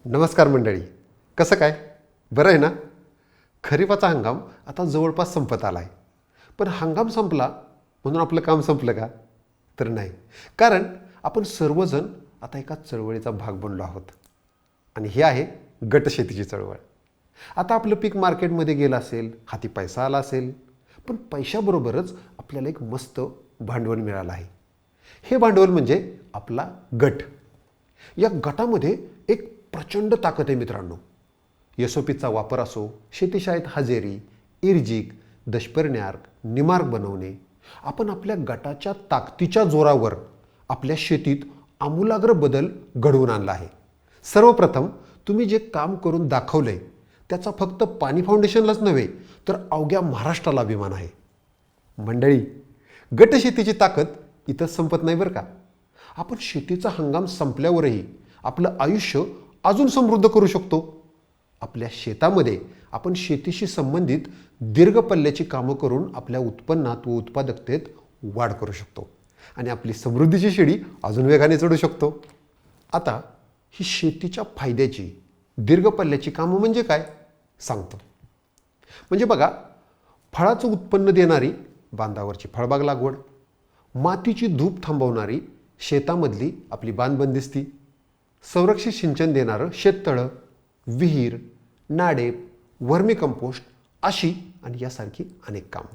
नमस्कार मंडळी. कसं काय? बरं आहे ना? खरीपाचा हंगाम आता जवळपास संपत आला आहे. पण हंगाम संपला म्हणून आपलं काम संपलं का? तर नाही. कारण आपण सर्वजण आता एका चळवळीचा भाग बनलो आहोत. आणि ही आहे गटशेतीची चळवळ. आता आपलं पीक मार्केटमध्ये गेलं असेल, हाती पैसा आला असेल, पण पैशाबरोबरच आपल्याला एक मस्त भांडवल मिळालं आहे. हे भांडवल म्हणजे आपला गट. या गटामध्ये एक प्रचंड ताकद आहे मित्रांनो. एस-ओ-पीचा वापर असो, शेतीशाळेत हजेरी, इर्जिक, दशपर्णी निमार्क बनवणे, आपण आपल्या गटाच्या ताकदीच्या जोरावर आपल्या शेतीत आमूलाग्र बदल घडवून आणला आहे. सर्वप्रथम तुम्ही जे काम करून दाखवलंय त्याचा फक्त पाणी फाउंडेशनलाच नव्हे तर अवघ्या महाराष्ट्राला अभिमान आहे. मंडळी, गटशेतीची ताकद इथं संपत नाही बरं का. आपण शेतीचा हंगाम संपल्यावरही आपलं आयुष्य अजून समृद्ध करू शकतो. आपल्या शेतामध्ये आपण शेतीशी संबंधित दीर्घ पल्ल्याची कामं करून आपल्या उत्पन्नात व उत्पादकतेत वाढ करू शकतो आणि आपली समृद्धीची शिडी अजून वेगाने चढू शकतो. आता ही शेतीच्या फायद्याची दीर्घ पल्ल्याची कामं म्हणजे काय सांगतो. म्हणजे बघा, फळाचं उत्पन्न देणारी बांधावरची फळबाग लागवड, मातीची धूप थांबवणारी शेतामधली आपली बांधबंदिस्ती, संरक्षित सिंचन देणारं शेततळं, विहीर, नाडेप, वर्मी कंपोस्ट अशी आणि यासारखी अनेक कामं.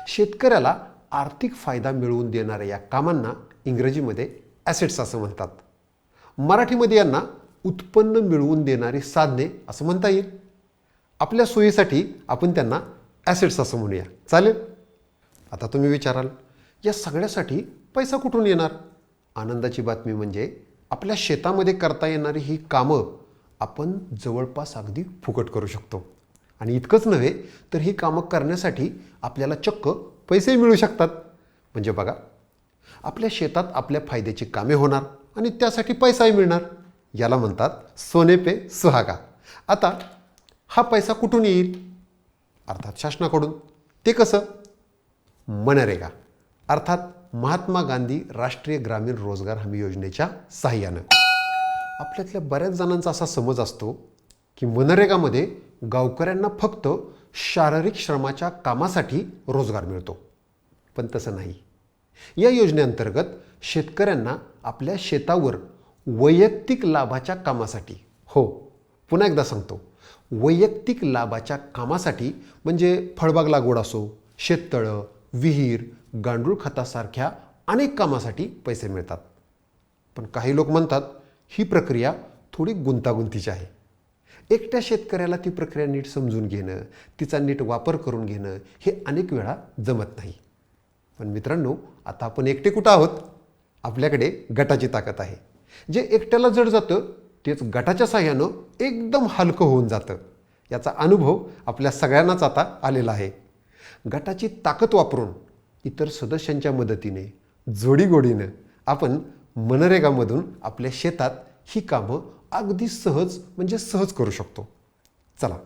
शेतकऱ्याला आर्थिक फायदा मिळवून देणाऱ्या या कामांना इंग्रजीमध्ये ॲसेट्स असं म्हणतात. मराठीमध्ये यांना उत्पन्न मिळवून देणारी साधने असं म्हणता येईल. आपल्या सोयीसाठी आपण त्यांना ॲसेट्स असं म्हणूया, चालेल? आता तुम्ही विचाराल, या सगळ्यासाठी पैसा कुठून येणार? आनंदाची बातमी म्हणजे आपल्या शेतामध्ये करता येणारी ही कामं आपण जवळपास अगदी फुकट करू शकतो. आणि इतकंच नव्हे तर ही कामं करण्यासाठी आपल्याला चक्क पैसेही मिळू शकतात. म्हणजे बघा, आपल्या शेतात आपल्या फायद्याची कामे होणार आणि त्यासाठी पैसाही मिळणार. याला म्हणतात सोने पे सुहागा. आता हा पैसा कुठून येईल? अर्थात शासनाकडून. ते कसं? मनरेगा अर्थात महात्मा गांधी राष्ट्रीय ग्रामीण रोजगार हमी योजनेच्या सहाय्यानं. आपल्यातल्या बऱ्याच जणांचा असा समज असतो की मनरेगामध्ये गावकऱ्यांना फक्त शारीरिक श्रमाच्या कामासाठी रोजगार मिळतो. पण तसं नाही. या योजनेअंतर्गत शेतकऱ्यांना आपल्या शेतावर वैयक्तिक लाभाच्या कामासाठी, हो पुन्हा एकदा सांगतो, वैयक्तिक लाभाच्या कामासाठी म्हणजे फळबाग लागवड असो, शेततळं, विहीर, गांडूळ खतासारख्या अनेक कामासाठी पैसे मिळतात. पण काही लोक म्हणतात ही प्रक्रिया थोडी गुंतागुंतीची आहे. एकट्या शेतकऱ्याला ती प्रक्रिया नीट समजून घेणं, तिचा नीट वापर करून घेणं हे अनेक वेळा जमत नाही. पण मित्रांनो, आता आपण एकटे कुठं आहोत? आपल्याकडे गटाची ताकद आहे. जे एकट्याला जड जातं तेच गटाच्या साहाय्यानं एकदम हलकं होऊन जातं. याचा अनुभव आपल्या सगळ्यांनाच आता आलेला आहे. गटाची ताकद वापरून इतर सदस्यांच्या मदतीने, जोडीगोडीनं आपण मनरेगामधून आपल्या शेतात ही कामं अगदी सहज म्हणजे सहज करू शकतो. चला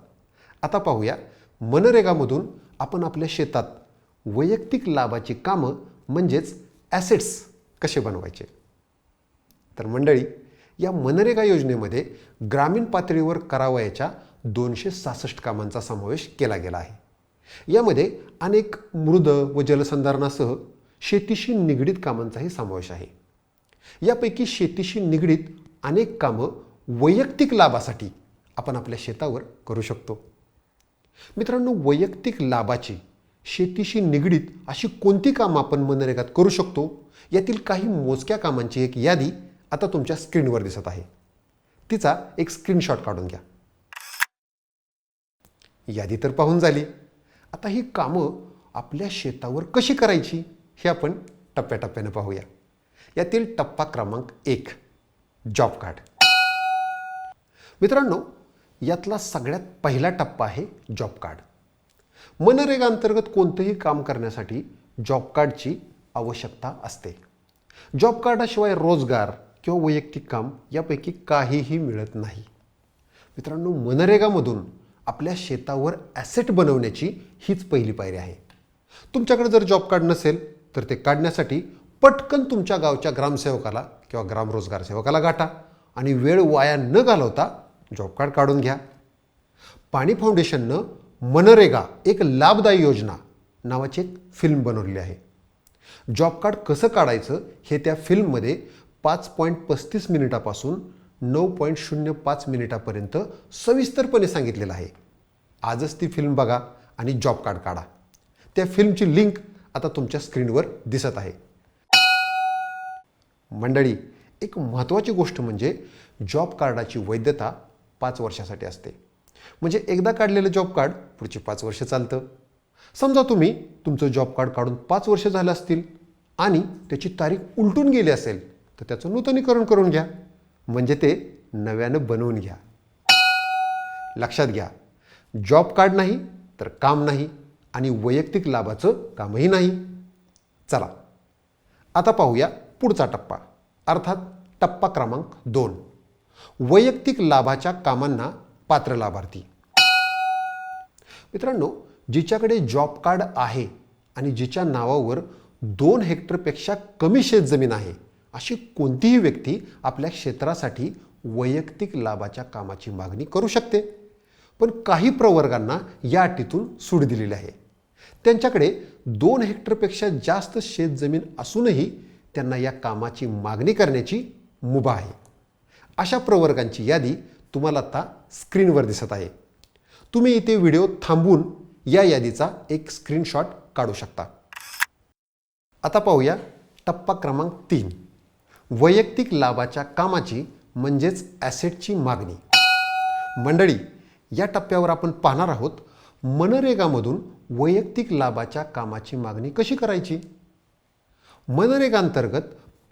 आता पाहूया मनरेगामधून आपण आपल्या शेतात वैयक्तिक लाभाची कामं म्हणजेच ॲसेट्स कसे बनवायचे. तर मंडळी, या मनरेगा योजनेमध्ये ग्रामीण पातळीवर करावयाच्या 266 कामांचा समावेश केला गेला आहे. यामध्ये अनेक मृद व जलसंधारणासह शेतीशी निगडीत कामांचाही समावेश आहे. यापैकी शेतीशी निगडीत अनेक कामं वैयक्तिक लाभासाठी आपण आपल्या शेतावर करू शकतो. मित्रांनो, वैयक्तिक लाभाची शेतीशी निगडीत अशी कोणती कामं आपण मनरेगात करू शकतो यातील काही मोजक्या कामांची एक यादी आता तुमच्या स्क्रीनवर दिसत आहे. तिचा एक स्क्रीनशॉट काढून घ्या. यादी तर पाहून झाली. आता ही कामं आपल्या शेतावर कशी करायची हे आपण टप्प्याटप्प्यानं पाहूया. यातील टप्पा क्रमांक 1, जॉब कार्ड. मित्रांनो, यातला सगळ्यात पहिला टप्पा आहे जॉब कार्ड. मनरेगा अंतर्गत कोणतंही काम करण्यासाठी जॉब कार्डची आवश्यकता असते. जॉब कार्डाशिवाय रोजगार किंवा वैयक्तिक काम यापैकी काहीही मिळत नाही. मित्रांनो, मनरेगामधून आपल्या शेतावर ॲसेट बनवण्याची हीच पहिली पायरी आहे. तुमच्याकडे जर जॉब कार्ड नसेल तर ते काढण्यासाठी पटकन तुमच्या गावच्या ग्रामसेवकाला किंवा ग्राम रोजगार सेवकाला गाठा आणि वेळ वाया न घालवता जॉब कार्ड काढून घ्या. पाणी फाउंडेशननं मनरेगा एक लाभदायी योजना नावाची एक फिल्म बनवलेली आहे. जॉब कार्ड कसं काढायचं हे त्या फिल्ममध्ये 5.35 मिनिटापासून 9.05 मिनिटापर्यंत सविस्तरपणे सांगितलेलं आहे. आजच ती फिल्म बघा आणि जॉब कार्ड काढा. त्या फिल्मची लिंक आता तुमच्या स्क्रीनवर दिसत आहे. मंडळी, एक महत्त्वाची गोष्ट म्हणजे जॉब कार्डाची वैधता 5 वर्षासाठी असते. म्हणजे एकदा काढलेलं जॉब कार्ड पुढची 5 वर्ष चालतं. समजा तुम्ही तुमचं जॉब कार्ड काढून 5 वर्ष झालं असतील आणि त्याची तारीख उलटून गेली असेल तर त्याचं नूतनीकरण करून घ्या, म्हणजे ते नव्यानं बनवून घ्या. लक्षात घ्या, जॉब कार्ड नाही तर काम नाही आणि वैयक्तिक लाभाचं कामही नाही. चला आता पाहूया पुढचा टप्पा, अर्थात टप्पा क्रमांक 2, वैयक्तिक लाभाच्या कामांना पात्र लाभार्थी. मित्रांनो, जिच्याकडे जॉब कार्ड आहे आणि जिच्या नावावर 2 हेक्टरपेक्षा कमी शेतजमीन आहे अशी कोणतीही व्यक्ती आपल्या क्षेत्रासाठी वैयक्तिक लाभाच्या कामाची मागणी करू शकते. पण काही प्रवर्गांना या अटीतून सूट दिलेली आहे. त्यांच्याकडे 2 हेक्टरपेक्षा जास्त शेतजमीन असूनही त्यांना या कामाची मागणी करण्याची मुभा आहे. अशा प्रवर्गांची यादी तुम्हाला आता स्क्रीनवर दिसत आहे. तुम्ही इथे व्हिडिओ थांबवून या यादीचा एक स्क्रीनशॉट काढू शकता. आता पाहूया टप्पा क्रमांक 3, वैयक्तिक लाभाच्या कामाची म्हणजेच ॲसेटची मागणी. मंडळी, या टप्प्यावर आपण पाहणार आहोत मनरेगामधून वैयक्तिक लाभाच्या कामाची मागणी कशी करायची. मनरेगा अंतर्गत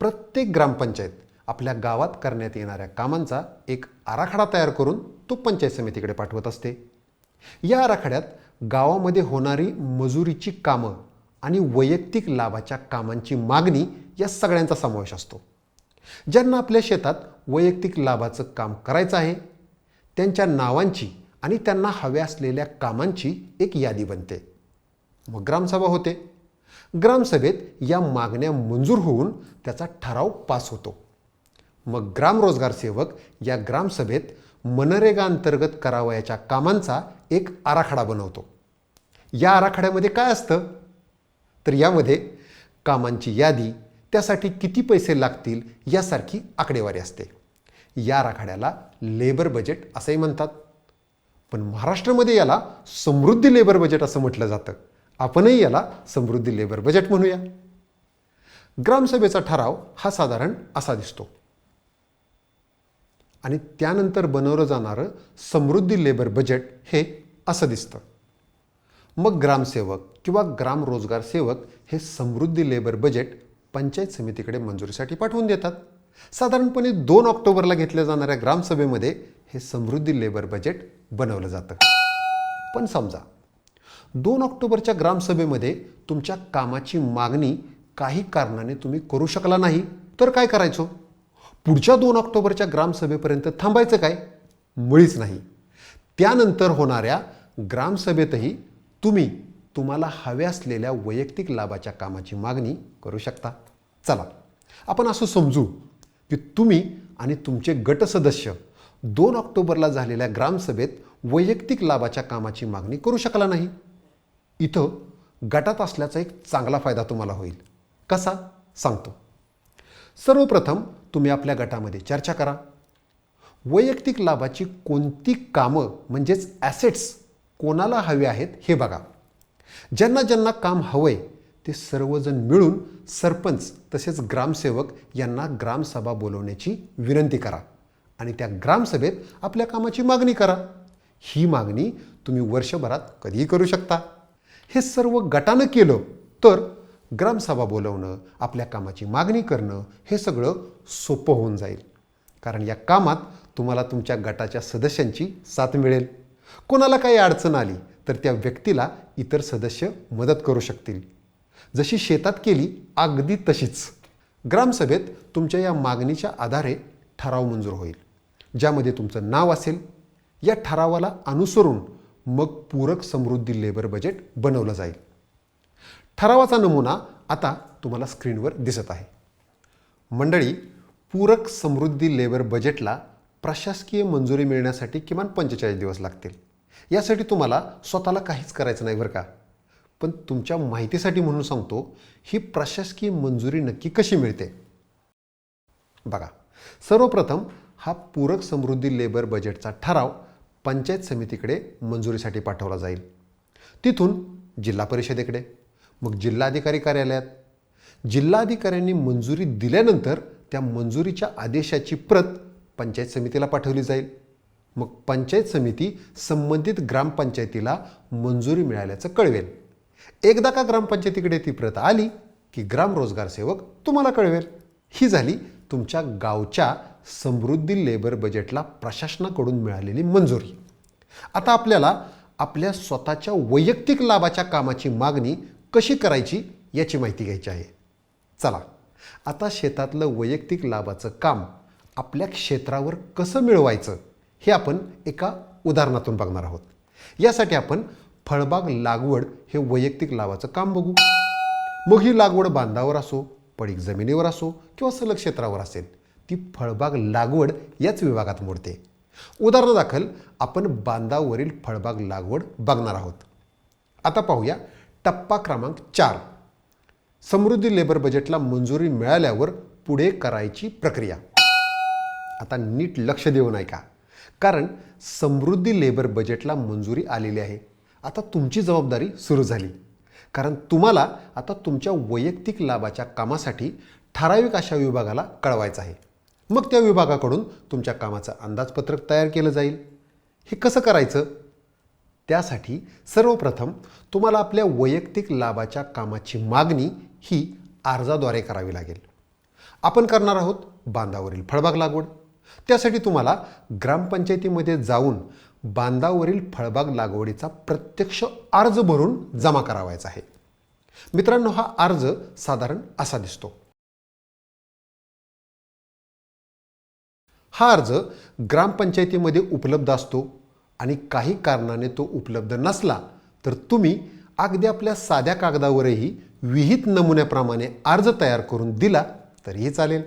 प्रत्येक ग्रामपंचायत आपल्या गावात करण्यात येणाऱ्या कामांचा एक आराखडा तयार करून तो पंचायत समितीकडे पाठवत असते. या आराखड्यात गावामध्ये होणारी मजुरीची कामं आणि वैयक्तिक लाभाच्या कामांची मागणी या सगळ्यांचा समावेश असतो. ज्यांना आपल्या शेतात वैयक्तिक लाभाचं काम करायचं आहे त्यांच्या नावांची आणि त्यांना हव्या असलेल्या कामांची एक यादी बनते. मग ग्रामसभा होते. ग्रामसभेत या मागण्या मंजूर होऊन त्याचा ठराव पास होतो. मग ग्राम रोजगार सेवक या ग्रामसभेत मनरेगा अंतर्गत करावयाच्या कामांचा एक आराखडा बनवतो. या आराखड्यामध्ये काय असतं तर यामध्ये कामांची यादी, त्यासाठी किती पैसे लागतील यासारखी आकडेवारी असते. या आराखड्याला लेबर बजेट असंही म्हणतात. पण महाराष्ट्रामध्ये याला समृद्धी लेबर बजेट असं म्हटलं जातं. आपणही याला समृद्धी लेबर बजेट म्हणूया. ग्रामसभेचा ठराव हा साधारण असा दिसतो आणि त्यानंतर बनवलं जाणारं समृद्धी लेबर बजेट हे असं दिसतं. मग ग्रामसेवक किंवा ग्राम रोजगार सेवक हे समृद्धी लेबर बजेट पंचायत समितीकडे मंजुरीसाठी पाठवून देतात. साधारणपणे 2 ऑक्टोबरला घेतल्या जाणाऱ्या ग्रामसभेमध्ये हे समृद्धी लेबर बजेट बनवलं जातं. पण समजा 2 ऑक्टोबरच्या ग्रामसभेमध्ये तुमच्या कामाची मागणी काही कारणाने तुम्ही करू शकला नाही तर काय करायचं? पुढच्या 2 ऑक्टोबरच्या ग्रामसभेपर्यंत थांबायचं काय? मुळीच नाही. त्यानंतर होणाऱ्या ग्रामसभेतही तुम्हाला हव्या असलेल्या वैयक्तिक लाभाच्या कामाची मागणी करू शकता. चला आपण असं समजू की तुम्ही आणि तुमचे गट सदस्य 2 ऑक्टोबरला झालेल्या ग्रामसभेत वैयक्तिक लाभाच्या कामाची मागणी करू शकला नाही. इथं गटात असल्याचा एक चांगला फायदा तुम्हाला होईल. कसा सांगतो. सर्वप्रथम तुम्ही आपल्या गटामध्ये चर्चा करा. वैयक्तिक लाभाची कोणती कामं म्हणजेच ॲसेट्स कोणाला हवे आहेत हे बघा. ज्यांना ज्यांना काम हवंय ते सर्वजण मिळून सरपंच तसेच ग्रामसेवक यांना ग्रामसभा बोलवण्याची विनंती करा आणि त्या ग्रामसभेत आपल्या कामाची मागणी करा. ही मागणी तुम्ही वर्षभरात कधीही करू शकता. हे सर्व गटानं केलं तर ग्रामसभा बोलवणं, आपल्या कामाची मागणी करणं हे सगळं सोपं होऊन जाईल. कारण या कामात तुम्हाला तुमच्या गटाच्या सदस्यांची साथ मिळेल. कोणाला काही अडचण आली तर त्या व्यक्तीला इतर सदस्य मदत करू शकतील. जशी शेतात केली अगदी तशीच. ग्रामसभेत तुमच्या या मागणीच्या आधारे ठराव मंजूर होईल ज्यामध्ये तुमचं नाव असेल. या ठरावाला अनुसरून मग पूरक समृद्धी लेबर बजेट बनवलं जाईल. ठरावाचा नमुना आता तुम्हाला स्क्रीनवर दिसत आहे. मंडळी, पूरक समृद्धी लेबर बजेटला प्रशासकीय मंजुरी मिळण्यासाठी किमान 45 दिवस लागतील. यासाठी तुम्हाला स्वतःला काहीच करायचं नाही बरं का. पण तुमच्या माहितीसाठी म्हणून सांगतो, ही प्रशासकीय मंजुरी नक्की कशी मिळते. बघा, सर्वप्रथम हा पूरक समृद्धी लेबर बजेटचा ठराव पंचायत समितीकडे मंजुरीसाठी पाठवला जाईल. तिथून जिल्हा परिषदेकडे, मग जिल्हाधिकारी कार्यालयात. जिल्हाधिकाऱ्यांनी मंजुरी दिल्यानंतर त्या मंजुरीच्या आदेशाची प्रत पंचायत समितीला पाठवली जाईल. मग पंचायत समिती संबंधित ग्रामपंचायतीला मंजुरी मिळाल्याचं कळवेल. एकदा का ग्रामपंचायतीकडे ती प्रत आली की ग्राम रोजगार सेवक तुम्हाला कळवेल. ही झाली तुमच्या गावच्या समृद्धी लेबर बजेटला प्रशासनाकडून मिळालेली मंजुरी. आता आपल्याला आपल्या स्वतःच्या वैयक्तिक लाभाच्या कामाची मागणी कशी करायची याची माहिती घ्यायची आहे. चला, आता शेतातलं वैयक्तिक लाभाचं काम आपल्या क्षेत्रावर कसं मिळवायचं हे आपण एका उदाहरणातून बघणार आहोत. यासाठी आपण फळबाग लागवड हे वैयक्तिक लाभाचं काम बघू. मग ही लागवड बांधावर असो, पडीक जमिनीवर असो किंवा सलग क्षेत्रावर असेल, ती फळबाग लागवड याच विभागात मोडते. उदाहरणादाखल आपण बांधावरील फळबाग लागवड बघणार आहोत. आता पाहूया टप्पा क्रमांक 4, समृद्धी लेबर बजेटला मंजुरी मिळाल्यावर पुढे करायची प्रक्रिया. आता नीट लक्ष देऊन ऐका, कारण समृद्धी लेबर बजेटला मंजुरी आलेली आहे. आता तुमची जबाबदारी सुरू झाली, कारण तुम्हाला आता तुमच्या वैयक्तिक लाभाच्या कामासाठी ठराविक अशा विभागाला कळवायचं आहे. मग त्या विभागाकडून तुमच्या कामाचं अंदाजपत्रक तयार केलं जाईल. हे कसं करायचं? त्यासाठी सर्वप्रथम तुम्हाला आपल्या वैयक्तिक लाभाच्या कामाची मागणी ही अर्जाद्वारे करावी लागेल. आपण करणार आहोत बांधावरील फळबाग लागवड. त्यासाठी तुम्हाला ग्रामपंचायतीमध्ये जाऊन बांधावरील फळबाग लागवडीचा प्रत्यक्ष अर्ज भरून जमा करावायचा आहे. मित्रांनो, हा अर्ज साधारण असा दिसतो. हा अर्ज ग्रामपंचायतीमध्ये उपलब्ध असतो आणि काही कारणाने तो उपलब्ध नसला तर तुम्ही अगदी आपल्या साध्या कागदावरही विहित नमुन्याप्रमाणे अर्ज तयार करून दिला तरीही चालेल.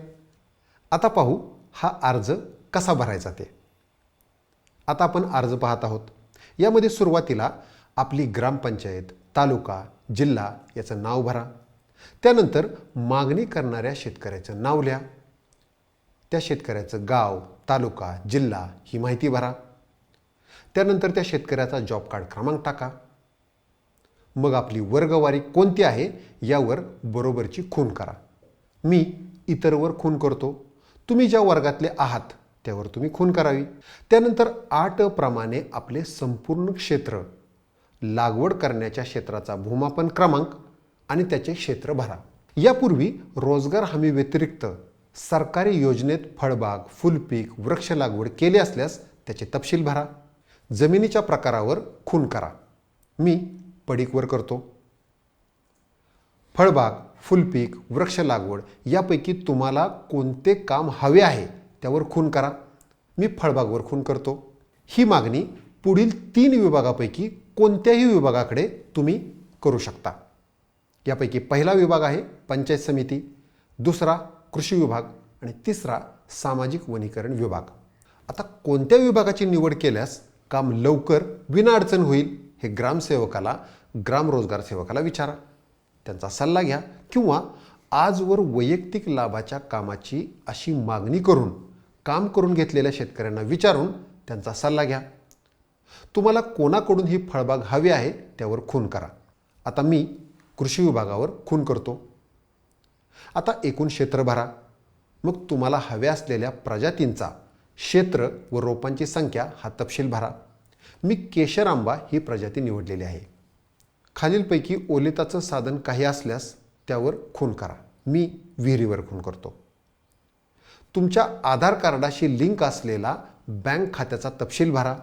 आता पाहू हा अर्ज कसा भरायचा ते. आता आपण अर्ज पाहत आहोत. यामध्ये सुरुवातीला आपली ग्रामपंचायत, तालुका, जिल्हा याचं नाव भरा. त्यानंतर मागणी करणाऱ्या शेतकऱ्याचं नाव लिहा. त्या शेतकऱ्याचं गाव, तालुका, जिल्हा ही माहिती भरा. त्यानंतर त्या शेतकऱ्याचा जॉब कार्ड क्रमांक टाका. मग आपली वर्गवारी कोणती आहे यावर बरोबरची खूण करा. मी इतरवर खूण करतो. तुम्ही ज्या वर्गातले आहात त्यावर तुम्ही खूण करावी. त्यानंतर 8 प्रमाणे आपले संपूर्ण क्षेत्र, लागवड करण्याच्या क्षेत्राचा भूमापन क्रमांक आणि त्याचे क्षेत्र भरा. यापूर्वी रोजगार हमी व्यतिरिक्त सरकारी योजनेत फळबाग, फुलपीक, वृक्ष लागवड केली असल्यास त्याचे तपशील भरा. जमिनीच्या प्रकारावर खूण करा. मी पडीकवर करतो. फळबाग, फुलपीक, वृक्ष लागवड यापैकी तुम्हाला कोणते काम हवे आहे त्यावर खूण करा. मी फळबागवर खूण करतो. ही मागणी पुढील 3 विभागापैकी कोणत्याही विभागाकडे तुम्ही करू शकता. यापैकी पहिला विभाग आहे पंचायत समिती, दुसरा कृषी विभाग आणि तिसरा सामाजिक वनीकरण विभाग. आता कोणत्या विभागाची निवड केल्यास काम लवकर विनाअडचण होईल हे ग्रामसेवकाला, ग्राम रोजगार सेवकाला विचारा. त्यांचा सल्ला घ्या किंवा आजवर वैयक्तिक लाभाच्या कामाची अशी मागणी करून काम करून घेतलेल्या शेतकऱ्यांना विचारून त्यांचा सल्ला घ्या. तुम्हाला कोणाकडून ही फळबाग हवी आहे त्यावर खूण करा. आता मी कृषी विभागावर खूण करतो. आता एकूण क्षेत्र भरा. मग तुम्हाला हव्या असलेल्या प्रजातींचा क्षेत्र व रोपांची संख्या हा तपशील भरा. मी केशर आंबा ही प्रजाती निवडलेली आहे. खालीलपैकी ओलिताचं साधन काही असल्यास त्यावर खूण करा. मी विहिरीवर खूण करतो. तुमच्या आधार कार्डाशी लिंक असलेला बँक खात्याचा तपशील भरा.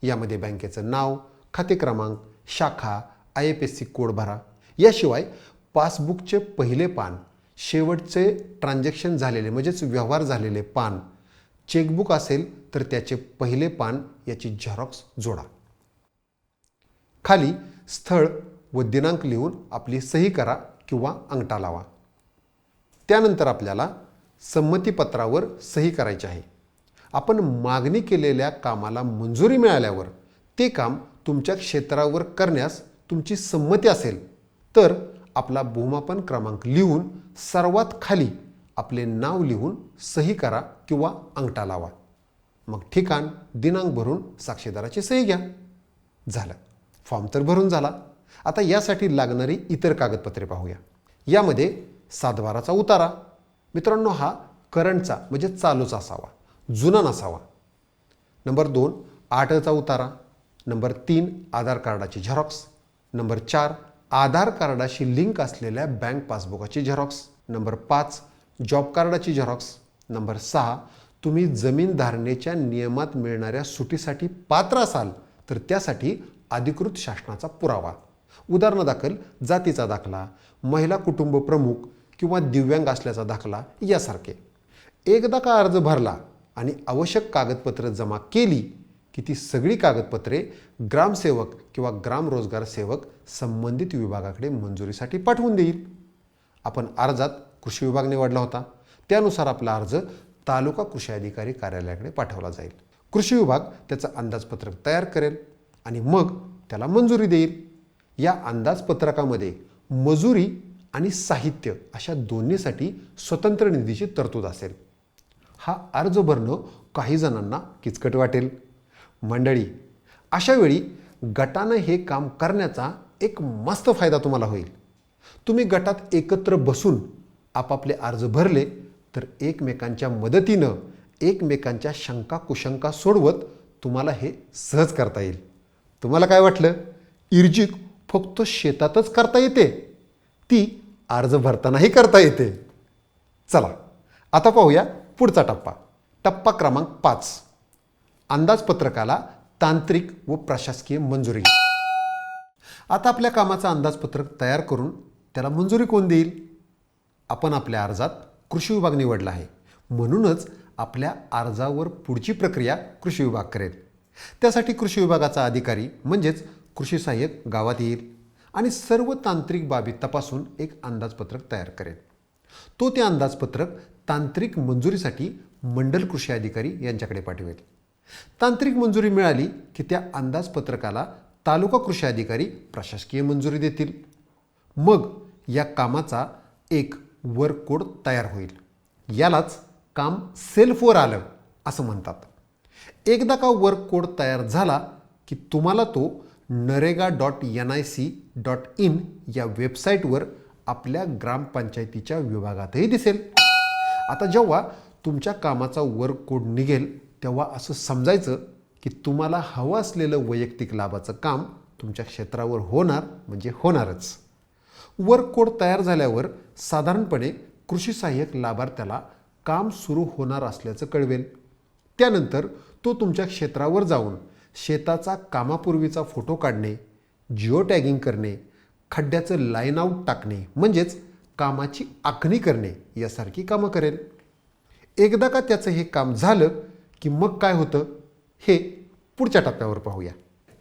यामध्ये बँकेचं नाव, खाते क्रमांक, शाखा, IFSC कोड भरा. याशिवाय पासबुकचे पहिले पान, शेवटचे ट्रान्झॅक्शन झालेले म्हणजेच व्यवहार झालेले पान, चेकबुक असेल तर त्याचे पहिले पान याची झेरॉक्स जोडा. खाली स्थळ व दिनांक लिहून आपली सही करा किंवा अंगठा लावा. त्यानंतर आपल्याला संमतीपत्रावर सही करायची आहे. आपण मागणी केलेल्या कामाला मंजुरी मिळाल्यावर ते काम तुमच्या क्षेत्रावर करण्यास तुमची संमती असेल तर आपला भूमापन क्रमांक लिहून सर्वात खाली आपले नाव लिहून सही करा किंवा अंगठा लावा. मग ठिकाण दिनांक भरून साक्षीदाराची सही घ्या. झालं. फॉर्म तर भरून झाला. आता यासाठी लागणारी इतर कागदपत्रे पाहूया. यामध्ये 7/12चा उतारा. मित्रांनो, हा करंटचा म्हणजे चालूचा असावा, जुना नसावा. नंबर 2 8चा उतारा. नंबर 3 आधार कार्डाची झेरॉक्स. नंबर 4 आधार कार्डाशी लिंक असलेल्या बँक पासबुकाची झेरॉक्स. नंबर 5 जॉब कार्डाची झेरॉक्स. नंबर 6 तुम्ही जमीन धारणेच्या नियमात मिळणाऱ्या सुटीसाठी पात्र असाल तर त्यासाठी अधिकृत शासनाचा पुरावा. उदाहरणादाखल जातीचा दाखला, महिला कुटुंब प्रमुख किंवा दिव्यांग असल्याचा दाखला यासारखे. एकदा का अर्ज भरला आणि आवश्यक कागदपत्र जमा केली की ती सगळी कागदपत्रे ग्रामसेवक किंवा ग्राम रोजगार सेवक संबंधित विभागाकडे मंजुरीसाठी पाठवून देईल. आपण अर्जात कृषी विभाग निवडला होता, त्यानुसार आपला अर्ज तालुका कृषी अधिकारी कार्यालयाकडे पाठवला जाईल. कृषी विभाग त्याचं अंदाजपत्रक तयार करेल आणि मग त्याला मंजुरी देईल. या अंदाजपत्रकामध्ये मजुरी आणि साहित्य अशा दोन्हीसाठी स्वतंत्र निधीची तरतूद असेल. हा अर्ज भरणं काही जणांना किचकट वाटेल. मंडळी, अशा वेळी गटानं हे काम करण्याचा एक मस्त फायदा तुम्हाला होईल. तुम्ही गटात एकत्र बसून आपापले अर्ज भरले तर एकमेकांच्या मदतीनं एकमेकांच्या शंका कुशंका सोडवत तुम्हाला हे सहज करता येईल. तुम्हाला काय वाटलं? इर्जिक फक्त शेतातच करता येते, ती अर्ज भरतानाही करता येते. चला आता पाहूया पुढचा टप्पा. टप्पा क्रमांक 5. अंदाजपत्रकाला तांत्रिक व प्रशासकीय मंजुरी. आता आपल्या कामाचं अंदाजपत्रक तयार करून त्याला मंजुरी कोण देईल? आपण आपल्या अर्जात कृषी विभाग निवडला आहे, म्हणूनच आपल्या अर्जावर पुढची प्रक्रिया कृषी विभाग करेल. त्यासाठी कृषी विभागाचा अधिकारी म्हणजेच कृषी सहाय्यक गावात येईल आणि सर्व तांत्रिक बाबी तपासून एक अंदाजपत्रक तयार करेल. तो ते अंदाजपत्रक तांत्रिक मंजुरीसाठी मंडल कृषी अधिकारी यांच्याकडे पाठवेल. तांत्रिक मंजुरी मिळाली की त्या अंदाजपत्रकाला तालुका कृषी अधिकारी प्रशासकीय मंजुरी देतील. मग या कामाचा एक वर्क कोड तयार होईल. यालाच काम सेल्फवर आलं असं म्हणतात. एकदा का वर्क कोड तयार झाला की तुम्हाला तो narega.nic.in या वेबसाईटवर आपल्या ग्रामपंचायतीच्या विभागातही दिसेल. आता जेव्हा तुमच्या कामाचा वर्क कोड निघेल तेव्हा असं समजायचं की तुम्हाला हवं असलेलं वैयक्तिक लाभाचं काम तुमच्या क्षेत्रावर होणार म्हणजे होणारच. वर्क कोड तयार झाल्यावर साधारणपणे कृषी सहाय्यक लाभार्थ्याला काम सुरू होणार असल्याचं कळवेल. त्यानंतर तो तुमच्या क्षेत्रावर जाऊन शेताचा कामापूर्वीचा फोटो काढणे, जिओ टॅगिंग करणे, खड्ड्याचं लाईन आऊट टाकणे म्हणजेच कामाची आखणी करणे यासारखी कामं करेल. एकदा का त्याचं हे काम झालं की मग काय होतं हे पुढच्या टप्प्यावर पाहूया.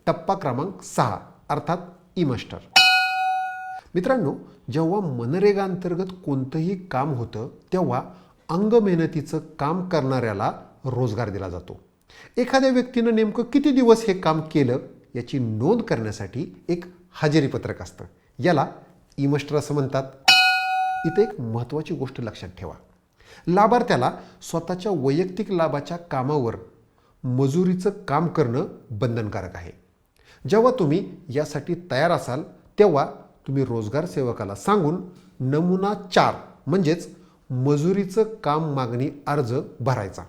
टप्पा क्रमांक 6 अर्थात ई-मास्टर. मित्रांनो, जेव्हा मनरेगा अंतर्गत कोणतंही काम होतं तेव्हा अंग मेहनतीचं काम करणाऱ्याला रोजगार दिला जातो. एखाद्या व्यक्तीनं नेमकं किती दिवस हे काम केलं याची नोंद करण्यासाठी एक हजेरी पत्रक असतं. याला ई-मास्टर असं म्हणतात. इथे एक महत्त्वाची गोष्ट लक्षात ठेवा. लाभार्थ्याला स्वतःच्या वैयक्तिक लाभाच्या कामावर मजुरीचं काम करणं बंधनकारक आहे. जेव्हा तुम्ही यासाठी तयार असाल तेव्हा तुम्ही रोजगार सेवकाला सांगून नमुना 4 म्हणजेच मजुरीचं काम मागणी अर्ज भरायचा.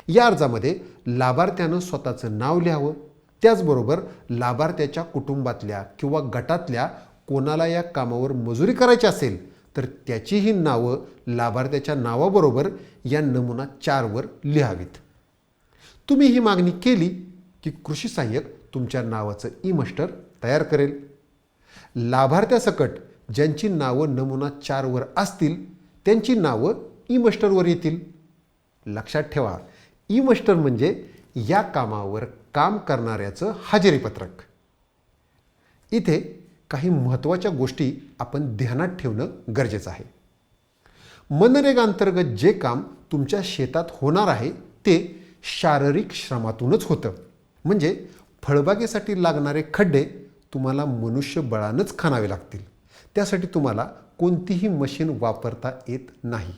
या अर्जामध्ये लाभार्थ्यानं स्वतःचं नाव लिहावं. त्याचबरोबर लाभार्थ्याच्या कुटुंबातल्या किंवा गटातल्या कोणाला या कामावर मजुरी करायची असेल तर त्याचीही नावं लाभार्थ्याच्या नावाबरोबर या नमुना 4 वर लिहावीत. तुम्ही ही मागणी केली की कृषी सहाय्यक तुमच्या नावाचं ई-मास्टर तयार करेल. लाभार्थ्यासकट ज्यांची नावं नमुना 4 वर असतील त्यांची नावं ई-मास्टरवर येतील. लक्षात ठेवा, ई-मास्टर म्हणजे या कामावर काम करणाऱ्याचं हजेरी पत्रक. इथे काही महत्त्वाच्या गोष्टी आपण ध्यानात ठेवणं गरजेचं आहे. मनरेगा अंतर्गत जे काम तुमच्या शेतात होणार आहे ते शारीरिक श्रमातूनच होतं. म्हणजे फळबागेसाठी लागणारे खड्डे तुम्हाला मनुष्यबळानंच खणावे लागतील. त्यासाठी तुम्हाला कोणतीही मशीन वापरता येत नाही.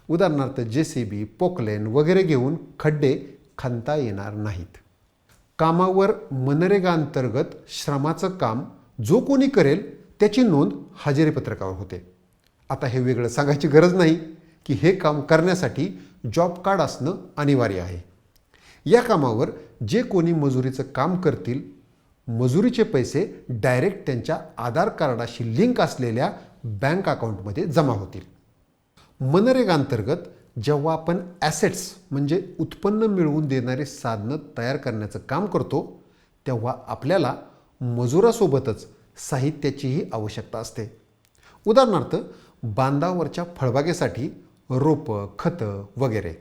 उदाहरणार्थ JCB, पोकलेन वगैरे घेऊन खड्डे खणता येणार नाहीत. कामावर मनरेगा अंतर्गत श्रमाचं काम जो कोणी करेल त्याची नोंद हजेरी पत्रकावर होते. आता हे वेगळं सांगायची गरज नाही की हे काम करण्यासाठी जॉब कार्ड असणं अनिवार्य आहे. या कामावर जे कोणी मजुरीचं काम करतील, मजुरीचे पैसे डायरेक्ट त्यांच्या आधार कार्डाशी लिंक असलेल्या बँक अकाउंटमध्ये जमा होतील. मनरेगा अंतर्गत जेव्हा आपण ॲसेट्स म्हणजे उत्पन्न मिळवून देणारी साधनं तयार करण्याचं काम करतो तेव्हा आपल्याला मजुरासोबतच साहित्याचीही आवश्यकता असते. उदाहरणार्थ बांधावरच्या फळबागेसाठी रोपं, खतं वगैरे.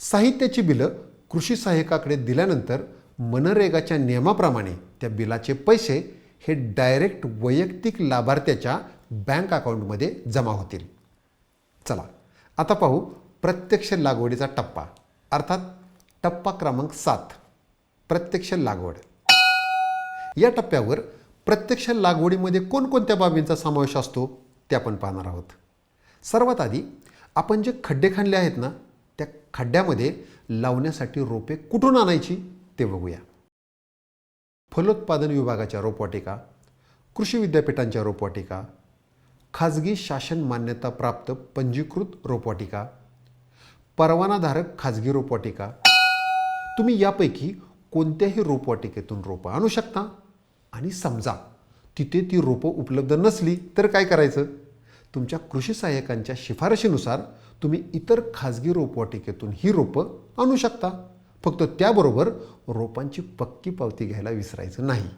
साहित्याची बिलं कृषी सहाय्यकाकडे दिल्यानंतर मनरेगाच्या नियमाप्रमाणे त्या बिलाचे पैसे हे डायरेक्ट वैयक्तिक लाभार्थ्याच्या बँक अकाउंटमध्ये जमा होतील. चला आता पाहू प्रत्यक्ष लागवडीचा टप्पा, अर्थात टप्पा क्रमांक 7, प्रत्यक्ष लागवड. या टप्प्यावर प्रत्यक्ष लागवडीमध्ये कोणकोणत्या बाबींचा समावेश असतो ते आपण पाहणार आहोत. सर्वात आधी आपण जे खड्डे खणले आहेत ना, त्या खड्ड्यामध्ये लावण्यासाठी रोपे कुठून आणायची ते बघूया. फलोत्पादन विभागाच्या रोपवाटिका, कृषी विद्यापीठांच्या रोपवाटिका, खाजगी शासन मान्यताप्राप्त पंजीकृत रोपवाटिका, परवानाधारक खाजगी रोपवाटिका. तुम्ही यापैकी कोणत्याही रोपवाटिकेतून रोपं आणू शकता. आणि समजा तिथे ती रोपं उपलब्ध नसली तर काय करायचं? तुमच्या कृषी सहाय्यकांच्या शिफारशीनुसार तुम्ही इतर खाजगी रोपवाटिकेतून ही रोपं आणू शकता. फक्त त्याबरोबर रोपांची पक्की पावती घ्यायला विसरायचं नाही.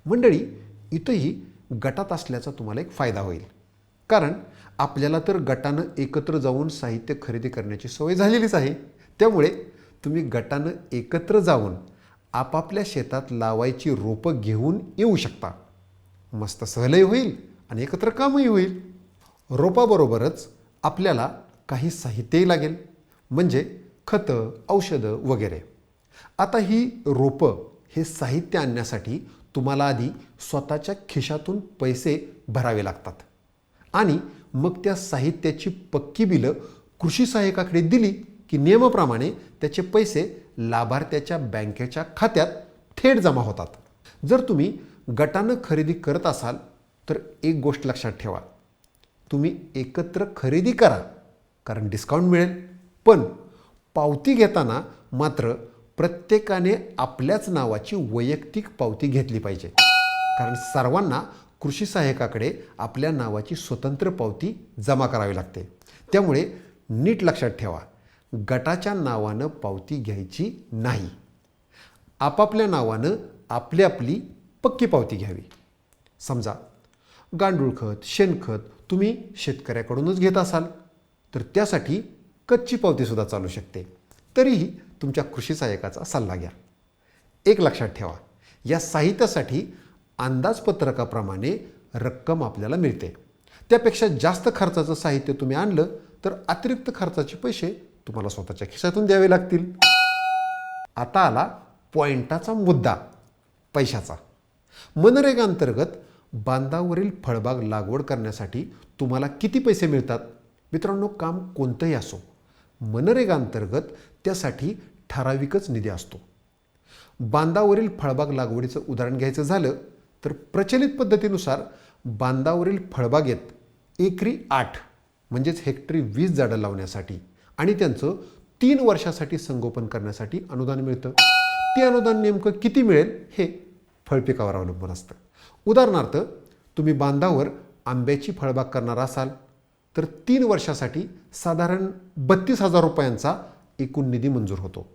मंडळी, इथंही गटात असल्याचा तुम्हाला एक फायदा होईल. कारण आपल्याला तर गटानं एकत्र जाऊन साहित्य खरेदी करण्याची सवय झालेलीच आहे. त्यामुळे तुम्ही गटानं एकत्र जाऊन आपापल्या शेतात लावायची रोपं घेऊन येऊ शकता. मस्त सहलही होईल आणि एकत्र कामही होईल. रोपाबरोबरच आपल्याला काही साहित्यही लागेल, म्हणजे खतं, औषधं वगैरे. आता ही रोपं हे साहित्य आणण्यासाठी तुम्हाला आधी स्वतःच्या खिशातून पैसे भरावे लागतात आणि मग त्या साहित्याची पक्की बिलं कृषी सहाय्यकाकडे दिली की नियमाप्रमाणे त्याचे पैसे लाभार्थ्याच्या बँकेच्या खात्यात थेट जमा होतात. जर तुम्ही गटानं खरेदी करत असाल तर एक गोष्ट लक्षात ठेवा, तुम्ही एकत्र खरेदी करा कारण डिस्काउंट मिळेल. पण पावती घेताना मात्र प्रत्येकाने आपल्याच नावाची वैयक्तिक पावती घेतली पाहिजे. कारण सर्वांना कृषी सहाय्यकाकडे आपल्या नावाची स्वतंत्र पावती जमा करावी लागते. त्यामुळे नीट लक्षात ठेवा, गटाच्या नावानं पावती घ्यायची नाही. आपापल्या नावानं आपली आपली पक्की पावती घ्यावी. समजा गांडूळ खत, शेणखत तुम्ही शेतकऱ्याकडूनच घेत असाल तर त्यासाठी कच्ची पावतीसुद्धा चालू शकते. तरीही तुमच्या कृषी सहाय्यकाचा सल्ला घ्या. एक लक्षात ठेवा, या साहित्यासाठी अंदाजपत्रकाप्रमाणे रक्कम आपल्याला मिळते. त्यापेक्षा जास्त खर्चाचं साहित्य तुम्ही आणलं तर अतिरिक्त खर्चाचे पैसे तुम्हाला स्वतःच्या खिशातून द्यावे लागतील. आता आला पॉइंटाचा मुद्दा, पैशाचा. मनरेगा अंतर्गत बांधावरील फळबाग लागवड करण्यासाठी तुम्हाला किती पैसे मिळतात? मित्रांनो, काम कोणतंही असो, मनरेगा अंतर्गत त्यासाठी ठराविकच निधी असतो. बांधावरील फळबाग लागवडीचं उदाहरण घ्यायचं झालं तर प्रचलित पद्धतीनुसार बांधावरील फळबागेत एकरी 8 म्हणजेच हेक्टरी 20 झाडं लावण्यासाठी आणि त्यांचं 3 वर्षासाठी संगोपन करण्यासाठी अनुदान मिळतं. ते अनुदान नेमकं किती मिळेल हे फळपिकावर अवलंबून असतं. उदाहरणार्थ तुम्ही बांधावर आंब्याची फळबाग करणार असाल तर 3 वर्षासाठी साधारण 32,000 रुपयांचा एकूण निधी मंजूर होतो.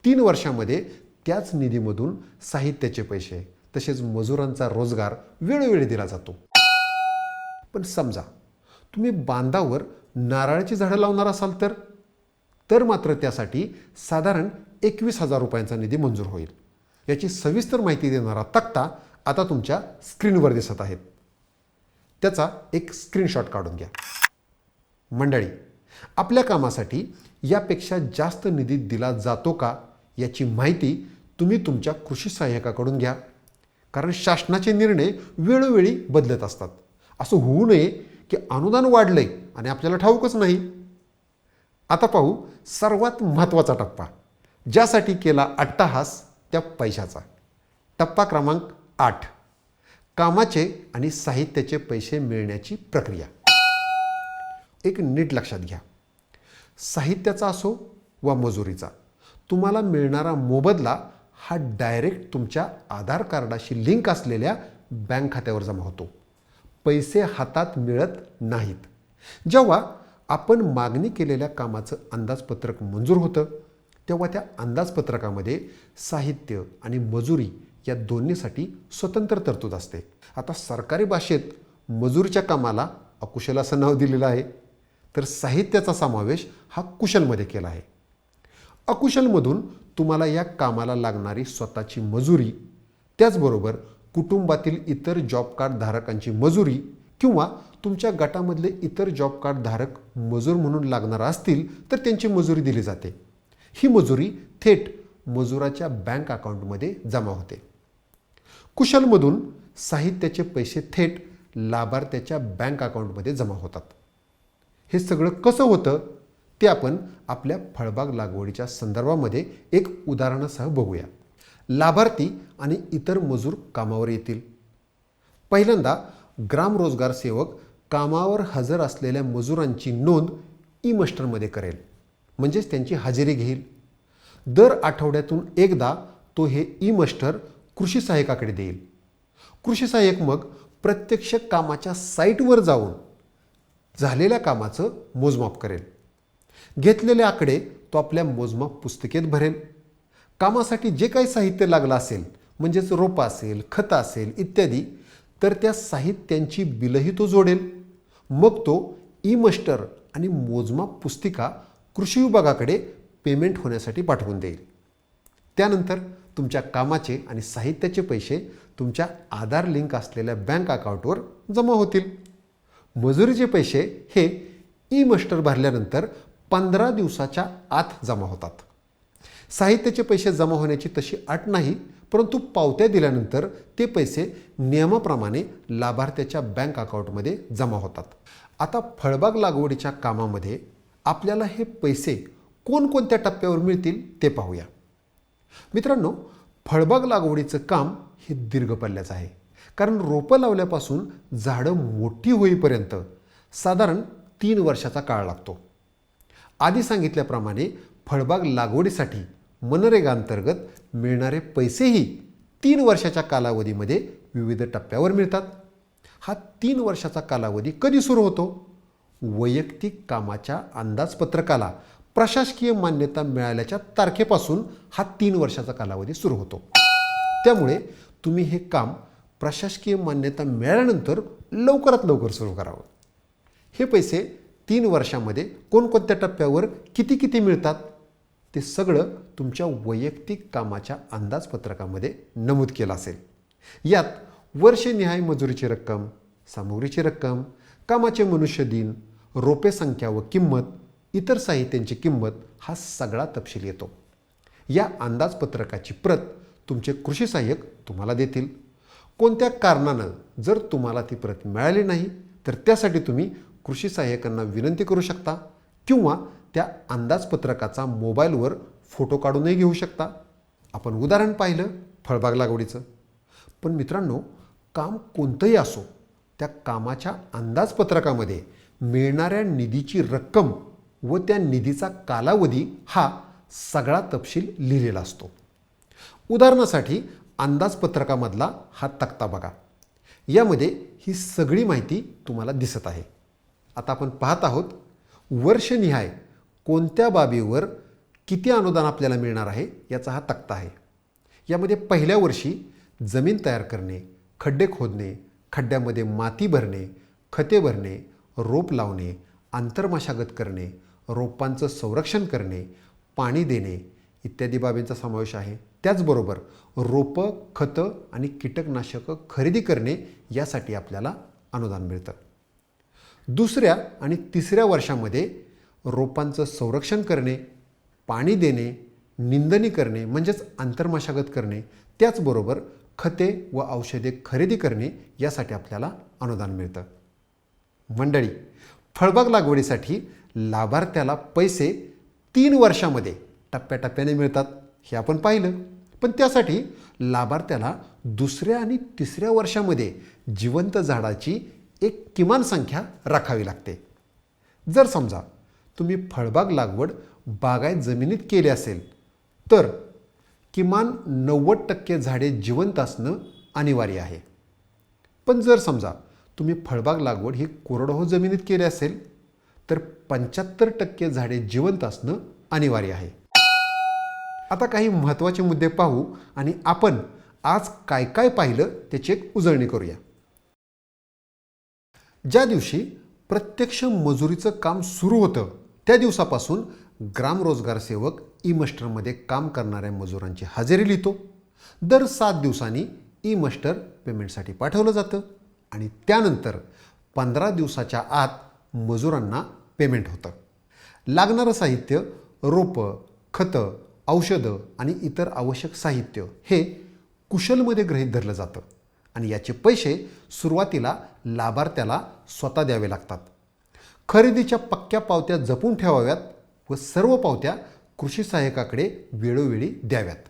3 वर्षामध्ये त्याच निधीमधून साहित्याचे पैसे तसेच मजुरांचा रोजगार वेळोवेळी दिला जातो. पण समजा तुम्ही बांधावर नारळाची झाडं लावणार असाल तर मात्र त्यासाठी साधारण 21,000 रुपयांचा निधी मंजूर होईल. याची सविस्तर माहिती देणारा तक्ता आता तुमच्या स्क्रीनवर दिसत आहेत. त्याचा एक स्क्रीनशॉट काढून घ्या. मंडळी, आपल्या कामासाठी यापेक्षा जास्त निधी दिला जातो का याची माहिती तुम्ही तुमच्या कृषी सहाय्यकाकडून घ्या. कारण शासनाचे निर्णय वेळोवेळी बदलत असतात. असं होऊ नये की अनुदान वाढलंय आणि आपल्याला ठाऊकच नाही. आता पाहू सर्वात महत्त्वाचा टप्पा, ज्यासाठी केला अट्टाहास त्या पैशाचा. टप्पा क्रमांक 8, कामाचे आणि साहित्याचे पैसे मिळण्याची प्रक्रिया. एक नीट लक्षात घ्या, साहित्याचा असो वा मजुरीचा, तुम्हाला मिळणारा मोबदला हा डायरेक्ट तुमच्या आधार कार्डाशी लिंक असलेल्या बँक खात्यावर जमा होतो. पैसे हातात मिळत नाहीत. जेव्हा आपण मागणी केलेल्या कामाचं अंदाजपत्रक मंजूर होतं तेव्हा त्या अंदाजपत्रकामध्ये साहित्य आणि मजुरी या दोन्हीसाठी स्वतंत्र तरतूद असते. आता सरकारी भाषेत मजुरीच्या कामाला अकुशल असं नाव दिलेलं आहे, तर साहित्याचा समावेश हा कुशलमध्ये केला आहे. अकुशलमधून तुम्हाला या कामाला लागणारी स्वतःची मजुरी, त्याचबरोबर कुटुंबातील इतर जॉब कार्ड धारकांची मजुरी किंवा तुमच्या गटामधले इतर जॉब कार्ड धारक मजूर म्हणून लागणार असतील तर त्यांची मजुरी दिली जाते. ही मजुरी थेट मजुराच्या बँक अकाउंटमध्ये जमा होते. कुशलमधून साहित्याचे पैसे थेट लाभार्थ्याच्या बँक अकाउंटमध्ये जमा होतात. हे सगळं कसं होतं ते आपण आपल्या फळबाग लागवडीच्या संदर्भामध्ये एक उदाहरणासह बघूया. लाभार्थी आणि इतर मजूर कामावर येतील. पहिल्यांदा ग्राम रोजगार सेवक कामावर हजर असलेल्या मजुरांची नोंद ई-मास्टरमध्ये करेल, म्हणजेच त्यांची हजेरी घेईल. दर आठवड्यातून एकदा तो हे ई-मास्टर कृषी सहाय्यकाकडे देईल. कृषी सहाय्यक मग प्रत्यक्ष कामाच्या साईटवर जाऊन झालेल्या कामाचं मोजमाप करेल. घेतलेले आकडे तो आपल्या मोजमाप पुस्तिकेत भरेल. कामासाठी जे काही साहित्य लागलं असेल, म्हणजेच रोपं असेल, खतं असेल इत्यादी, तर त्या साहित्यांची बिलही तो जोडेल. मग तो ई-मास्टर आणि मोजमाप पुस्तिका कृषी विभागाकडे पेमेंट होण्यासाठी पाठवून देईल. त्यानंतर तुमच्या कामाचे आणि साहित्याचे पैसे तुमच्या आधार लिंक असलेल्या बँक अकाउंटवर जमा होतील. मजुरीचे पैसे हे ई-मास्टर भरल्यानंतर 15 दिवसाच्या आत जमा होतात. साहित्याचे पैसे जमा होण्याची तशी अट नाही, परंतु पावत्या दिल्यानंतर ते पैसे नियमाप्रमाणे लाभार्थ्याच्या बँक अकाउंटमध्ये जमा होतात. आता फळबाग लागवडीच्या कामामध्ये आपल्याला हे पैसे कोणकोणत्या टप्प्यावर मिळतील ते पाहूया. मित्रांनो, फळबाग लागवडीचं काम हे दीर्घ पल्ल्याचं आहे. कारण रोपं लावल्यापासून झाडं मोठी होईपर्यंत साधारण 3 वर्षाचा काळ लागतो. आधी सांगितल्याप्रमाणे फळबाग लागवडीसाठी मनरेगा अंतर्गत मिळणारे पैसेही 3 वर्षाच्या कालावधीमध्ये विविध टप्प्यावर मिळतात. हा 3 वर्षाचा कालावधी कधी सुरू होतो? वैयक्तिक कामाच्या अंदाजपत्रकाला प्रशासकीय मान्यता मिळाल्याच्या तारखेपासून हा 3 वर्षाचा कालावधी सुरू होतो. त्यामुळे तुम्ही हे काम प्रशासकीय मान्यता मिळाल्यानंतर लवकरात लवकर सुरू करावं. हे पैसे 3 वर्षामध्ये कोणकोणत्या टप्प्यावर किती किती मिळतात ते सगळं तुमच्या वैयक्तिक कामाच्या अंदाजपत्रकामध्ये नमूद केलं असेल. यात वर्षनिहाय मजुरीची रक्कम, सामुग्रीची रक्कम, कामाचे मनुष्यदिन, रोपे संख्या व किंमत, इतर साहित्यांची किंमत हा सगळा तपशील येतो. या अंदाजपत्रकाची प्रत तुमचे कृषी सहाय्यक तुम्हाला देतील. कोणत्या कारणानं जर तुम्हाला ती प्रत मिळाली नाही तर त्यासाठी तुम्ही कृषी सहाय्यकांना विनंती करू शकता किंवा त्या अंदाजपत्रकाचा मोबाईलवर फोटो काढूनही घेऊ शकता. आपण उदाहरण पाहिलं फळबाग लागवडीचं. पण मित्रांनो, काम कोणतंही असो, त्या कामाच्या अंदाजपत्रकामध्ये मिळणाऱ्या निधीची रक्कम व त्या निधीचा कालावधी हा सगळा तपशील लिहिलेला असतो. उदाहरणासाठी अंदाजपत्रकामधला हा तक्ता बघा. यामध्ये ही सगळी माहिती तुम्हाला दिसत आहे. आता आपण पाहत आहोत वर्षनिहाय कोणत्या बाबीवर किती अनुदान आपल्याला मिळणार आहे याचा हा तक्ता आहे. यामध्ये पहिल्या वर्षी जमीन तयार करणे, खड्डे खोदणे, खड्ड्यामध्ये माती भरणे, खते भरणे, रोप लावणे, आंतरमशागत करणे, रोपांचं संरक्षण करणे, पाणी देणे इत्यादी बाबींचा समावेश आहे. त्याचबरोबर रोपं, खतं आणि कीटकनाशकं खरेदी करणे यासाठी आपल्याला अनुदान मिळतं. दुसऱ्या आणि तिसऱ्या वर्षामध्ये रोपांचं संरक्षण करणे, पाणी देणे, निंदणी करणे म्हणजेच आंतरमशागत करणे, त्याचबरोबर खते व औषधे खरेदी करणे यासाठी आपल्याला अनुदान मिळतं. मंडळी, फळबाग लागवडीसाठी लाभार्थ्याला पैसे 3 वर्षामध्ये टप्प्याटप्प्याने मिळतात हे आपण पाहिलं. पण त्यासाठी लाभार्थ्याला दुसऱ्या आणि तिसऱ्या वर्षामध्ये जिवंत झाडाची एक किमान संख्या राखावी लागते. जर समजा तुम्ही फळबाग लागवड बागायत जमिनीत केली असेल तर किमान 90% झाडे जिवंत असणं अनिवार्य आहे. पण जर समजा तुम्ही फळबाग लागवड ही कोरडवाहू जमिनीत केली असेल तर 75% झाडे जिवंत असणं अनिवार्य आहे. आता काही महत्त्वाचे मुद्दे पाहू आणि आपण आज काय काय पाहिलं त्याची एक उजळणी करूया. ज्या दिवशी प्रत्यक्ष मजुरीचं काम सुरू होतं त्या दिवसापासून ग्राम रोजगार सेवक ई-मस्टरमध्ये काम करणाऱ्या मजुरांची हजेरी लिहितो. दर 7 दिवसांनी ई-मस्टर पेमेंटसाठी पाठवलं जातं आणि त्यानंतर 15 दिवसाच्या आत मजुरांना पेमेंट होतं. लागणारं साहित्य, रोपं, खतं, औषधं आणि इतर आवश्यक साहित्य हे कुशलमध्ये गृहीत धरलं जातं आणि याचे पैसे सुरुवातीला लाभार्थ्याला स्वतः द्यावे लागतात. खरेदीच्या पक्क्या पावत्या जपून ठेवाव्यात व सर्व पावत्या कृषी सहाय्यकाकडे वेळोवेळी द्याव्यात.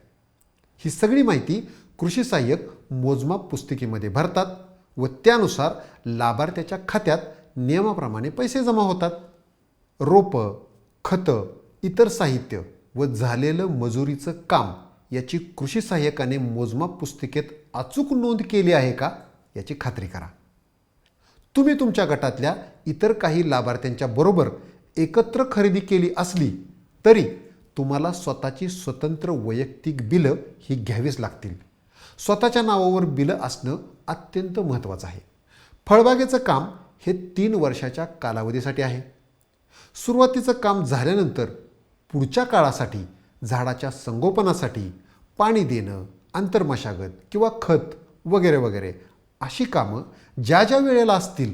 ही सगळी माहिती कृषी सहाय्यक मोजमाप पुस्तिकेमध्ये भरतात व त्यानुसार लाभार्थ्याच्या खात्यात नियमाप्रमाणे पैसे जमा होतात. रोपं, खतं, इतर साहित्य व झालेलं मजुरीचं काम याची कृषी सहाय्यकाने मोजमाप पुस्तिकेत अचूक नोंद केली आहे का याची खात्री करा. तुम्ही तुमच्या गटातल्या इतर काही लाभार्थ्यांच्या बरोबर एकत्र खरेदी केली असली तरी तुम्हाला स्वतःची स्वतंत्र वैयक्तिक बिलं ही घ्यावीच लागतील. स्वतःच्या नावावर बिलं असणं अत्यंत महत्त्वाचं आहे. फळबागेचं काम हे 3 वर्षाच्या कालावधीसाठी आहे. सुरुवातीचं काम झाल्यानंतर पुढच्या काळासाठी झाडाच्या संगोपनासाठी पाणी देणं, आंतरमशागत किंवा खत वगैरे वगैरे अशी कामं ज्या ज्या वेळेला असतील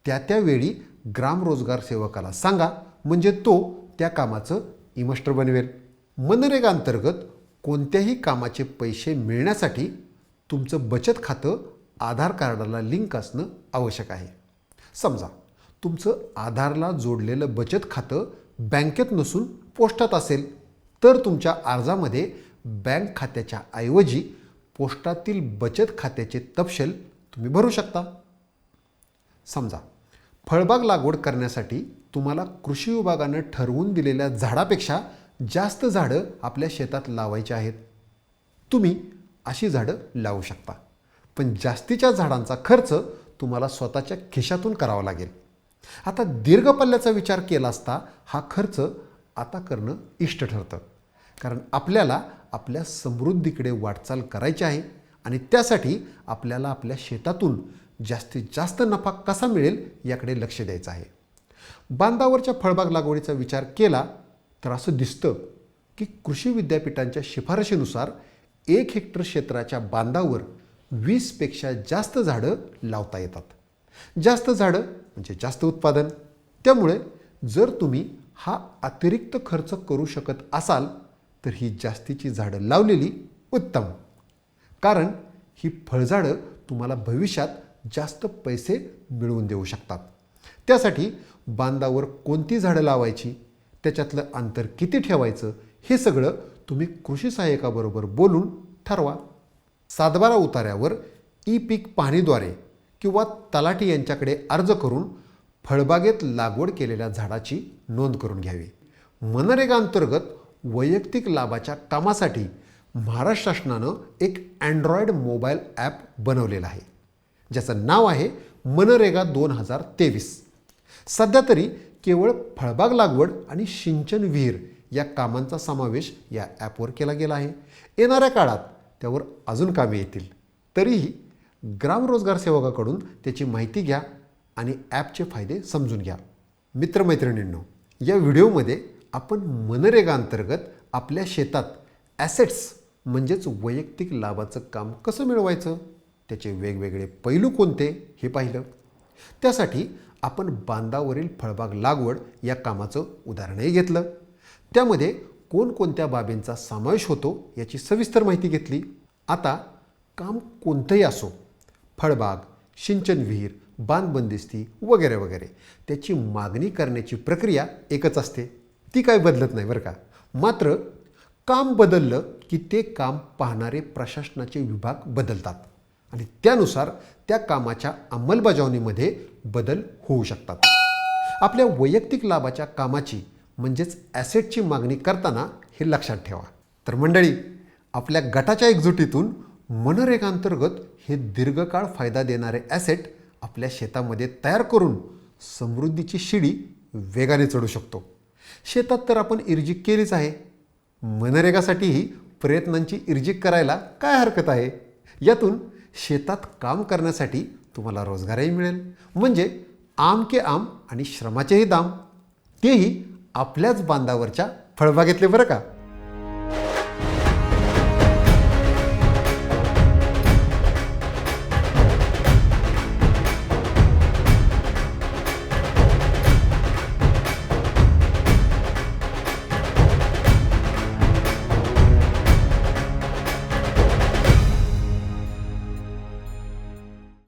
त्या त्या वेळी ग्राम रोजगार सेवकाला सांगा, म्हणजे तो त्या कामाचं ई-मस्टर बनवेल. मनरेगा अंतर्गत कोणत्याही कामाचे पैसे मिळण्यासाठी तुमचं बचत खातं आधार कार्डाला लिंक असणं आवश्यक आहे. समजा तुमचं आधारला जोडलेलं बचत खातं बँकेत नसून पोस्टात असेल तर तुमच्या अर्जामध्ये बँक खात्याच्या ऐवजी पोस्टातील बचत खात्याचे तपशील तुम्ही भरू शकता. समजा फळबाग लागवड करण्यासाठी तुम्हाला कृषी विभागानं ठरवून दिलेल्या झाडापेक्षा जास्त झाडं आपल्या शेतात लावायची आहेत. तुम्ही अशी झाडं लावू शकता, पण जास्तीच्या झाडांचा खर्च तुम्हाला स्वतःच्या खिशातून करावा लागेल. आता दीर्घ पल्ल्याचा विचार केला असता हा खर्च आता करणं इष्ट ठरतं, कारण आपल्याला आपल्या समृद्धीकडे वाटचाल करायची आहे आणि त्यासाठी आपल्याला आपल्या शेतातून जास्तीत जास्त नफा कसा मिळेल याकडे लक्ष द्यायचं आहे. बांधावरच्या फळबाग लागवडीचा विचार केला तर असं दिसतं की कृषी विद्यापीठांच्या शिफारशीनुसार 1 हेक्टर क्षेत्राच्या बांधावर 20 पेक्षा जास्त झाडं लावता येतात. जास्त झाडं म्हणजे जास्त उत्पादन. त्यामुळे जर तुम्ही हा अतिरिक्त खर्च करू शकत असाल तर ही जास्तीची झाडं लावलेली उत्तम, कारण ही फळझाडं तुम्हाला भविष्यात जास्त पैसे मिळवून देऊ शकतात. त्यासाठी बांधावर कोणती झाडं लावायची, त्याच्यातलं अंतर किती ठेवायचं हे सगळं तुम्ही कृषी सहाय्यकाबरोबर बोलून ठरवा. सातबारा उतार्यावर ई-पीक पाहणीद्वारे किंवा तलाठी यांच्याकडे अर्ज करून फळबागेत लागवड केलेल्या झाडाची नोंद करून घ्यावी. मनरेगा अंतर्गत वैयक्तिक लाभाच्या कामासाठी महाराष्ट्र शासनानं एक अँड्रॉइड मोबाईल ॲप बनवलेलं आहे, ज्याचं नाव आहे मनरेगा 2023. सध्या तरी केवळ फळबाग लागवड आणि सिंचन विहीर या कामांचा समावेश या ॲपवर केला गेला आहे. येणाऱ्या काळात त्यावर अजून कामे येतील. तरीही ग्राम रोजगार सेवकाकडून त्याची माहिती घ्या आणि ॲपचे फायदे समजून घ्या. मित्रमैत्रिणींनो, या व्हिडिओमध्ये आपण मनरेगा अंतर्गत आपल्या शेतात ॲसेट्स म्हणजेच वैयक्तिक लाभाचं काम कसं मिळवायचं, त्याचे वेगवेगळे पैलू कोणते हे पाहिलं. त्यासाठी आपण बांधावरील फळबाग लागवड या कामाचं उदाहरणही घेतलं. त्यामध्ये कोणकोणत्या बाबींचा समावेश होतो याची सविस्तर माहिती घेतली. आता काम कोणतंही असो, फळबाग, सिंचन विहीर, बांध बंदिस्ती वगैरे वगैरे, त्याची मागणी करण्याची प्रक्रिया एकच असते. ती काय बदलत नाही बरं का. मात्र काम बदललं की ते काम पाहणारे प्रशासनाचे विभाग बदलतात आणि त्यानुसार त्या कामाच्या अंमलबजावणीमध्ये बदल होऊ शकतात. आपल्या वैयक्तिक लाभाच्या कामाची म्हणजेच ॲसेटची मागणी करताना हे लक्षात ठेवा. तर मंडळी, आपल्या गटाच्या एकजुटीतून मनरेगांतर्गत हे दीर्घकाळ फायदा देणारे ॲसेट आपल्या शेतामध्ये तयार करून समृद्धीची शिडी वेगाने चढू शकतो. शेतात तर आपण इर्जिक केलीच आहे, मनरेगासाठीही प्रयत्नांची इर्जिक करायला काय हरकत आहे. यातून शेतात काम करण्यासाठी तुम्हाला रोजगारही मिळेल, म्हणजे आम के आम आणि श्रमाचेही दाम, तेही आपल्याच बांधावरच्या फळबागेतले बरं का.